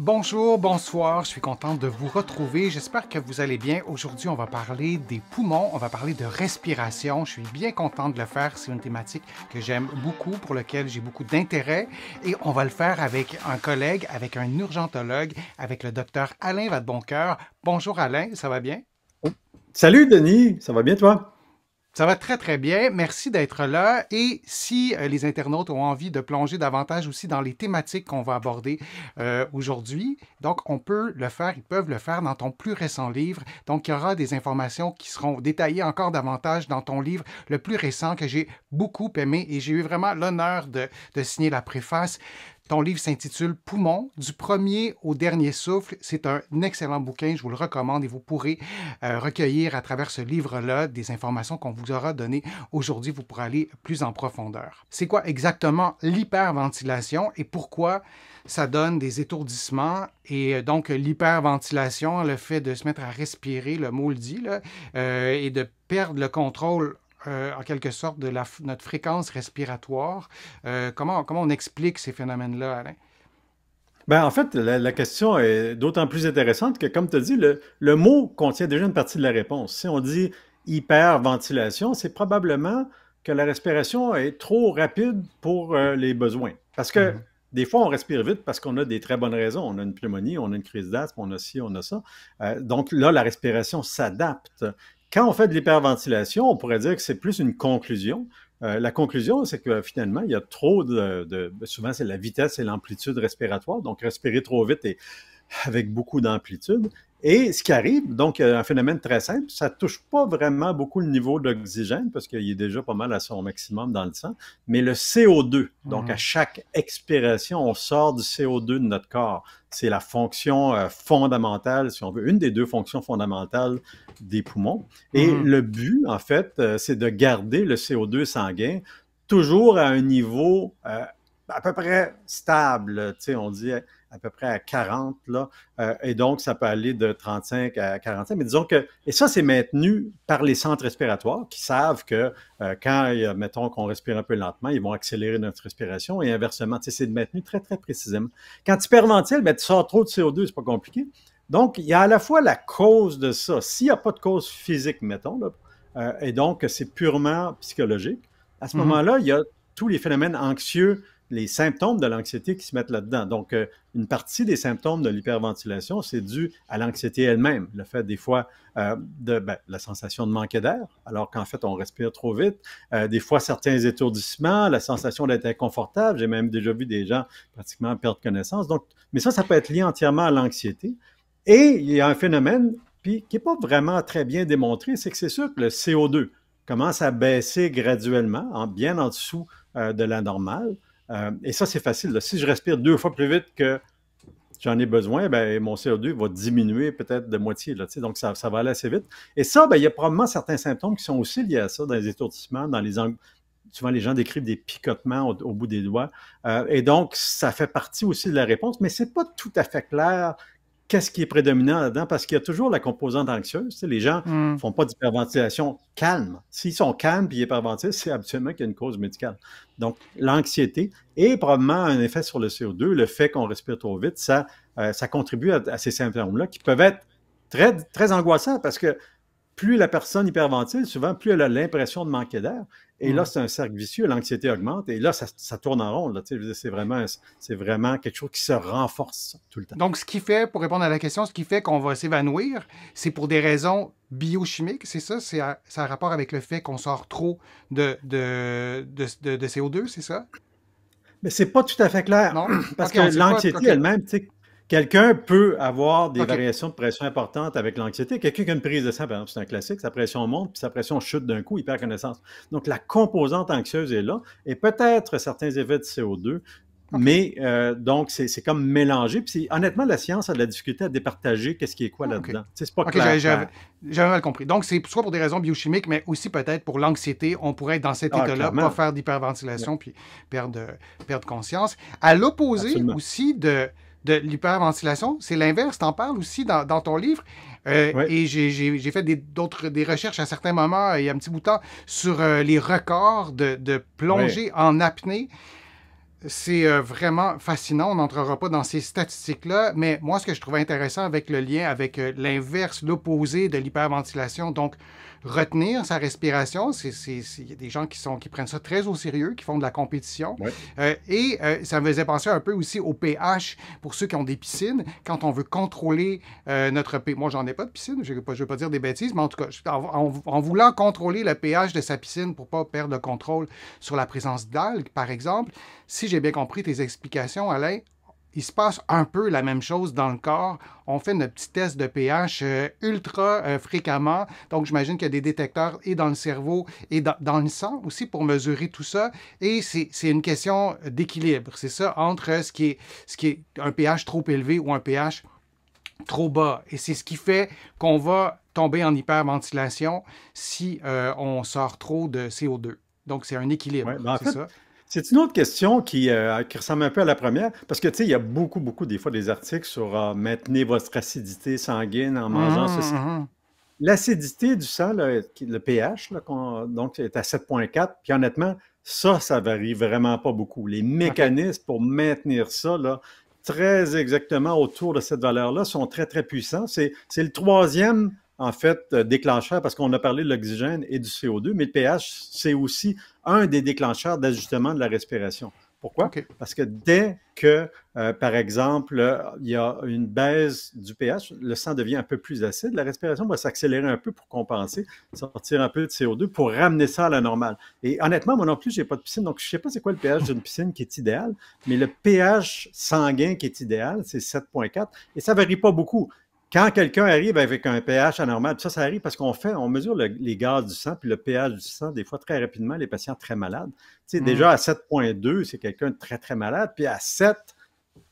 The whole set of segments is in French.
Bonjour, bonsoir, je suis contente de vous retrouver. J'espère que vous allez bien. Aujourd'hui, on va parler des poumons, on va parler de respiration. Je suis bien contente de le faire. C'est une thématique que j'aime beaucoup, pour laquelle j'ai beaucoup d'intérêt. Et on va le faire avec un collègue, avec un urgentologue, avec le docteur Alain Vadeboncoeur. Bonjour Alain, ça va bien? Salut Denis, ça va bien toi? Ça va très, très bien. Merci d'être là. Et si les internautes ont envie de plonger davantage aussi dans les thématiques qu'on va aborder aujourd'hui, donc on peut le faire, ils peuvent le faire dans ton plus récent livre. Donc, il y aura des informations qui seront détaillées encore davantage dans ton livre le plus récent que j'ai beaucoup aimé et j'ai eu vraiment l'honneur de signer la préface. Ton livre s'intitule Poumons, du premier au dernier souffle. C'est un excellent bouquin, je vous le recommande et vous pourrez recueillir à travers ce livre-là des informations qu'on vous aura données aujourd'hui. Vous pourrez aller plus en profondeur. C'est quoi exactement l'hyperventilation et pourquoi ça donne des étourdissements? Et donc, l'hyperventilation, le fait de se mettre à respirer, le mot le dit, là, et de perdre le contrôle en quelque sorte de notre fréquence respiratoire. Comment on explique ces phénomènes-là, Alain? En fait, la question est d'autant plus intéressante que, comme tu as dit, le mot contient déjà une partie de la réponse. Si on dit hyperventilation, c'est probablement que la respiration est trop rapide pour les besoins. Parce que Mhm. des fois, on respire vite parce qu'on a des très bonnes raisons. On a une pneumonie, on a une crise d'asthme, on a ci, on a ça. Donc là, la respiration s'adapte. Quand on fait de l'hyperventilation, on pourrait dire que c'est plus une conclusion. La conclusion, c'est que finalement, il y a trop souvent, c'est la vitesse et l'amplitude respiratoire. Donc, respirer trop vite et avec beaucoup d'amplitude. Et ce qui arrive, donc, un phénomène très simple, ça ne touche pas vraiment beaucoup le niveau d'oxygène parce qu'il est déjà pas mal à son maximum dans le sang, mais le CO2. Donc, à Mhm. chaque expiration, on sort du CO2 de notre corps. C'est la fonction fondamentale, si on veut, une des deux fonctions fondamentales des poumons. Et Mhm. le but, en fait, c'est de garder le CO2 sanguin toujours à un niveau à peu près stable. Tu sais, on dit à peu près à 40, là. Et donc, ça peut aller de 35 à 45. Mais disons que, et ça, c'est maintenu par les centres respiratoires qui savent que quand, mettons, qu'on respire un peu lentement, ils vont accélérer notre respiration et inversement. Tu sais, c'est maintenu très, très précisément. Quand tu hyperventiles, ben, tu sors trop de CO2, c'est pas compliqué. Donc, il y a à la fois la cause de ça. S'il n'y a pas de cause physique, mettons, là, et donc c'est purement psychologique, à ce Mhm. moment-là, il y a tous les phénomènes anxieux, les symptômes de l'anxiété qui se mettent là-dedans. Donc, une partie des symptômes de l'hyperventilation, c'est dû à l'anxiété elle-même. Le fait, des fois, la sensation de manquer d'air, alors qu'en fait, on respire trop vite. Des fois, certains étourdissements, la sensation d'être inconfortable. J'ai même déjà vu des gens pratiquement perdre connaissance. Donc, mais ça peut être lié entièrement à l'anxiété. Et il y a un phénomène puis, qui n'est pas vraiment très bien démontré, c'est que c'est sûr que le CO2 commence à baisser graduellement, bien en dessous de la normale. Et ça, c'est facile. Là. Si je respire 2 fois plus vite que j'en ai besoin, ben, mon CO2 va diminuer peut-être de moitié. Là, donc, ça va aller assez vite. Et ça, ben, il y a probablement certains symptômes qui sont aussi liés à ça, dans les étourdissements, souvent les gens décrivent des picotements au bout des doigts. Et donc, ça fait partie aussi de la réponse, mais c'est pas tout à fait clair qu'est-ce qui est prédominant là-dedans, parce qu'il y a toujours la composante anxieuse. Tu sais, les gens ne Mhm. font pas d'hyperventilation calme. S'ils sont calmes et hyperventilent, c'est habituellement qu'il y a une cause médicale. Donc, l'anxiété et probablement un effet sur le CO2, le fait qu'on respire trop vite, ça contribue à ces symptômes-là qui peuvent être très, très angoissants parce que plus la personne hyperventile, souvent, plus elle a l'impression de manquer d'air. Et là, Mhm. c'est un cercle vicieux, l'anxiété augmente, et là, ça tourne en rond. Là, c'est vraiment quelque chose qui se renforce tout le temps. Donc, ce qui fait, pour répondre à la question, ce qui fait qu'on va s'évanouir, c'est pour des raisons biochimiques, c'est ça? Ça a rapport avec le fait qu'on sort trop de CO2, c'est ça? Mais c'est pas tout à fait clair, Non? parce OK, que on ne sait pas. l'anxiété OK. elle-même, tu sais, quelqu'un peut avoir des OK. variations de pression importantes avec l'anxiété. Quelqu'un qui a une prise de sang, par exemple, c'est un classique, sa pression monte, puis sa pression chute d'un coup, il perd connaissance. Donc, la composante anxieuse est là, et peut-être certains effets de CO2, OK. mais donc, c'est comme mélangé. Puis honnêtement, la science a de la difficulté à départager qu'est-ce qui est quoi Ah, OK. là-dedans. Tu sais, c'est pas OK, clair, clair. j'avais mal compris. Donc, c'est soit pour des raisons biochimiques, mais aussi peut-être pour l'anxiété. On pourrait être dans cet Ah, état-là, pas clairement. faire Ouais, d'hyperventilation puis perdre, perdre conscience. À l'opposé absolument. aussi de l'hyperventilation, c'est l'inverse. Tu en parles aussi dans ton livre. Oui. Et j'ai fait des recherches à certains moments, il y a un petit bout de temps, sur les records de Oui. plongée en apnée. C'est vraiment fascinant. On n'entrera pas dans ces statistiques-là, mais moi, ce que je trouvais intéressant avec le lien avec l'inverse, l'opposé de l'hyperventilation, donc retenir sa respiration, il y a des gens qui prennent ça très au sérieux, qui font de la compétition. Oui. Ça me faisait penser un peu aussi au pH pour ceux qui ont des piscines. Quand on veut contrôler notre pH, moi, j'en ai pas de piscine, je ne veux pas dire des bêtises, mais en tout cas, en voulant contrôler le pH de sa piscine pour ne pas perdre le contrôle sur la présence d'algues, par exemple, si j'ai bien compris tes explications, Alain, il se passe un peu la même chose dans le corps. On fait notre petit test de pH ultra fréquemment. Donc, j'imagine qu'il y a des détecteurs et dans le cerveau et dans le sang aussi pour mesurer tout ça. Et c'est une question d'équilibre. C'est ça entre ce qui est un pH trop élevé ou un pH trop bas. Et c'est ce qui fait qu'on va tomber en hyperventilation si on sort trop de CO2. Donc, c'est un Ouais. équilibre, Ben, en c'est fait, ça? c'est une autre question qui ressemble un peu à la première, parce que, tu sais, il y a beaucoup, beaucoup, des fois, des articles sur maintenir votre acidité sanguine en mangeant Mhm, ceci. mhm. L'acidité du sang, là, le pH, là, donc, est à 7,4. Puis honnêtement, ça varie vraiment pas beaucoup. Les OK. mécanismes pour maintenir ça, là, très exactement autour de cette valeur-là, sont très, très puissants. C'est le troisième, en fait, déclencheur, parce qu'on a parlé de l'oxygène et du CO2, mais le pH, c'est aussi un des déclencheurs d'ajustement de la respiration. Pourquoi? OK. Parce que dès que par exemple, il y a une baisse du pH, le sang devient un peu plus acide, la respiration va s'accélérer un peu pour compenser, sortir un peu de CO2 pour ramener ça à la normale. Et honnêtement, moi non plus, je n'ai pas de piscine, donc je ne sais pas c'est quoi le pH d'une piscine qui est idéal, mais le pH sanguin qui est idéal, c'est 7,4 et ça ne varie pas beaucoup. Quand quelqu'un arrive avec un pH anormal, ça arrive parce on mesure les gaz du sang, puis le pH du sang, des fois très rapidement, les patients très malades. Tu sais, Hmm. déjà à 7,2, c'est quelqu'un de très, très malade, puis à 7,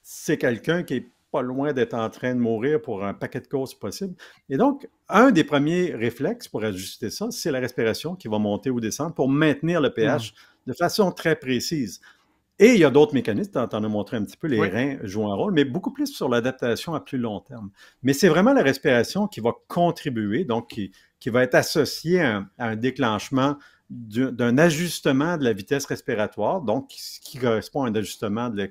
c'est quelqu'un qui est pas loin d'être en train de mourir pour un paquet de causes possibles. Et donc, un des premiers réflexes pour ajuster ça, c'est la respiration qui va monter ou descendre pour maintenir le Hmm. pH de façon très précise. Et il y a d'autres mécanismes, tu en as montré un petit peu, les Oui. reins jouent un rôle, mais beaucoup plus sur l'adaptation à plus long terme. Mais c'est vraiment la respiration qui va contribuer, donc qui va être associée à un déclenchement d'un ajustement de la vitesse respiratoire, donc qui correspond à un ajustement du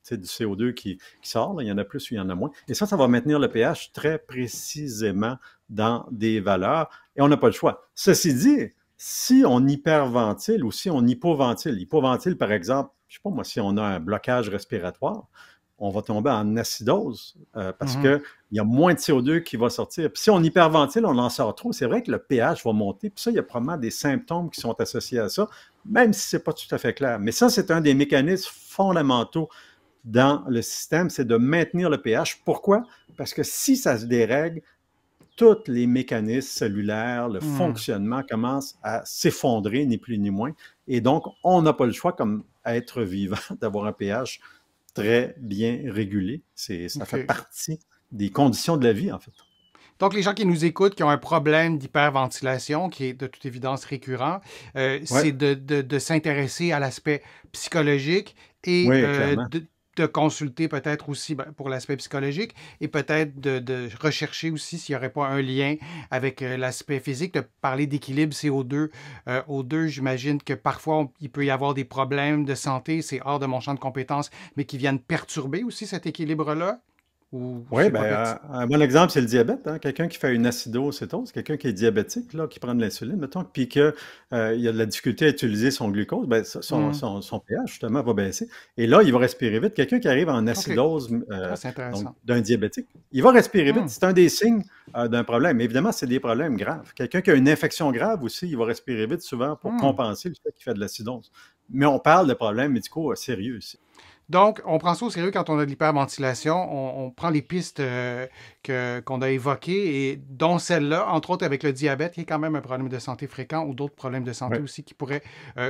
CO2 qui sort, là, il y en a plus ou il y en a moins. Et ça va maintenir le pH très précisément dans des valeurs, et on n'a pas le choix. Ceci dit, si on hyperventile ou si on hypoventile par exemple, je ne sais pas moi, si on a un blocage respiratoire, on va tomber en acidose parce Mhm. qu'il y a moins de CO2 qui va sortir. Puis si on hyperventile, on en sort trop, c'est vrai que le pH va monter. Puis ça, il y a probablement des symptômes qui sont associés à ça, même si ce n'est pas tout à fait clair. Mais ça, c'est un des mécanismes fondamentaux dans le système, c'est de maintenir le pH. Pourquoi? Parce que si ça se dérègle, tous les mécanismes cellulaires, le Hmm. fonctionnement commence à s'effondrer, ni plus ni moins. Et donc, on n'a pas le choix, comme être vivant, d'avoir un pH très bien régulé. Ça fait OK. partie des conditions de la vie, en fait. Donc, les gens qui nous écoutent, qui ont un problème d'hyperventilation, qui est de toute évidence récurrent, Oui, c'est de s'intéresser à l'aspect psychologique et oui, clairement. de consulter peut-être aussi pour l'aspect psychologique et peut-être de rechercher aussi s'il n'y aurait pas un lien avec l'aspect physique, de parler d'équilibre CO2. O2, j'imagine que parfois, il peut y avoir des problèmes de santé, c'est hors de mon champ de compétences, mais qui viennent perturber aussi cet équilibre-là, ou Oui, c'est ben, pas un bon exemple, c'est le diabète, hein. Quelqu'un qui fait une acidocétose, quelqu'un qui est diabétique, là, qui prend de l'insuline, mettons, puis qu'il il a de la difficulté à utiliser son glucose, ben, perturbé. son pH, justement, va baisser. Et là, il va respirer vite. Quelqu'un qui arrive en OK. acidose, Ah, c'est donc intéressant. d'un diabétique, il va respirer vite. Hmm. C'est un des signes d'un problème. Évidemment, c'est des problèmes graves. Quelqu'un qui a une infection grave aussi, il va respirer vite souvent pour Hmm. compenser le fait qu'il fait de l'acidose. Mais on parle de problèmes médicaux sérieux ici. Donc, on prend ça au sérieux quand on a de l'hyperventilation. On prend les pistes qu'on a évoquées, et dont celle-là, entre autres avec le diabète, qui est quand même un problème de santé fréquent, ou d'autres problèmes de santé Ouais. aussi qui pourraient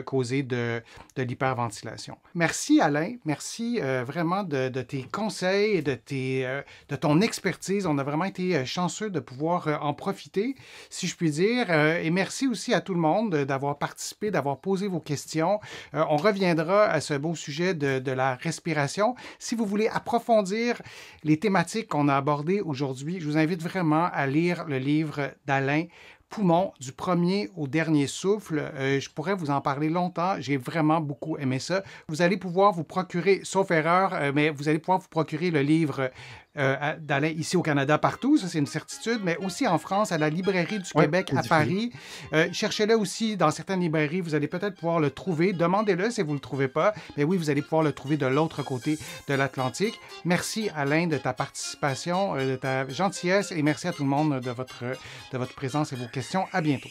causer de l'hyperventilation. Merci Alain, merci vraiment de tes conseils et de ton expertise. On a vraiment été chanceux de pouvoir en profiter, si je puis dire. Et merci aussi à tout le monde d'avoir participé, d'avoir posé vos questions. On reviendra à ce beau sujet de la respiration. Si vous voulez approfondir les thématiques qu'on a abordées aujourd'hui, je vous invite vraiment à lire le livre d'Alain poumons du premier au dernier souffle. Je pourrais vous en parler longtemps. J'ai vraiment beaucoup aimé ça. Vous allez pouvoir vous procurer, sauf erreur, mais vous allez pouvoir vous procurer le livre d'Alain ici au Canada partout, ça c'est une certitude, mais aussi en France, à la Librairie du Québec à Paris. Cherchez-le aussi dans certaines librairies, vous allez peut-être pouvoir le trouver. Demandez-le si vous ne le trouvez pas. Mais oui, vous allez pouvoir le trouver de l'autre côté de l'Atlantique. Merci Alain de ta participation, de ta gentillesse et merci à tout le monde de votre présence et vos questions. À bientôt.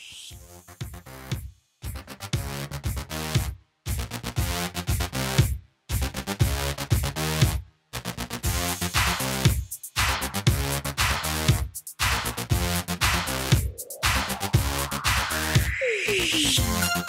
Shh.